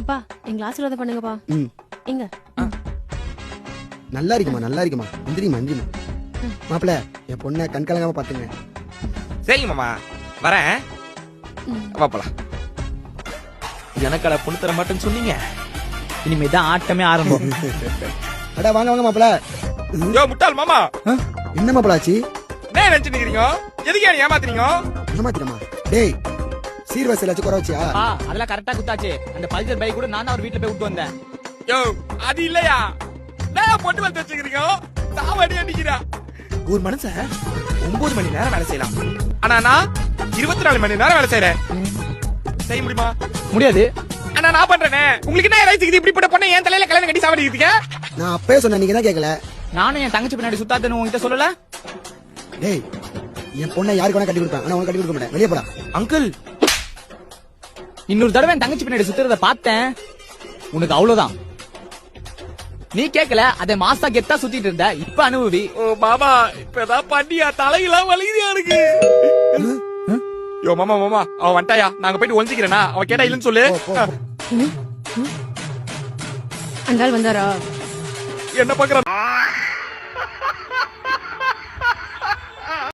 அப்பா எங்க ஆசீர்வாதம் பண்ணுங்கப்பா. எங்க நல்லா இருக்குமா நல்லா இருக்குமா. மந்திரிமா மந்திரிமா மாப்பிள்ள என் பொண்ணை கண்கலங்காம பாத்துங்க. சரிங்க மாமா வரேன். வாப்பலாம். எனக்கடா பொண்ணு தர மாட்டேன்னு சொன்னீங்க. இனிமேதான் ஆட்டமே ஆரம்பம். அடா வாங்க வாங்க மாப்பிள்ள. யோ முட்டாள் மாமா, என்ன மாப்பிள்ள ஆச்சு? என்ன நினைச்சு நிக்கிறீங்க? எதுக்கு என்ன ஏமாத்துறீங்க? ஏமாத்திரமா? டேய் சீர்வரிசை வச்சு குறை வச்சியா? அதெல்லாம் கரெக்டா குத்தாச்சு. அந்த பல்சர் பைக் கூட நான் தான் அவர் வீட்டுல போய் விட்டு வந்தேன். யோ அது இல்லையா, நான் பொட்டு வந்து வச்சுக்கிறீங்க. சாவடி அடிக்கிறா. ஒரு மனுஷன் 9 மணி நேரம் வேலை செய்யலாம், ஆனா நான் 24 மணி நேரம் வேலை செய்யறேன். செய்ய முடியுமா? முடியாது. ஆனா நான் பண்றேனே. உங்களுக்கு என்ன ரைஸ் இப்படிப்பட்ட பொண்ணை என் தலையில கல்யாணம் கட்டி சாவடிக்கிறீங்க? நான் அப்பவே சொன்னேன், நீங்க தான் கேட்கல. நானும் என் தங்கச்சி பின்னாடி சுத்தாதுன்னு உங்ககிட்ட சொல்லல. டேய் என் பொண்ணை யாருக்கு வேணா கட்டி கொடுப்பேன், ஆனா உனக்கு கட்டி கொடுக்க மாட்டேன். வெளியே போடா. அங்கிள், இன்னொரு தடவை என் தங்கச்சி பின்னாடி சுத்துறத பார்த்தேன், உனக்கு அவ்வளவுதான். நீ கேட்கல, அதை மாசா கெத்தா சுத்திட்டு இருந்த. இப்ப அனுபவி. ஓ மாமா, இப்பதான் பண்ணியா தலையெல்லாம் வலிக்குதியா இருக்கு. யோ மாமா மாமா, அவன் வந்துட்டாயா? நாங்க போயிட்டு ஒழிஞ்சிக்கிறேனா? அவன் கேட்டா இல்லன்னு சொல்லு. அந்த ஆள் வந்தாரா? என்ன பாக்குறான்?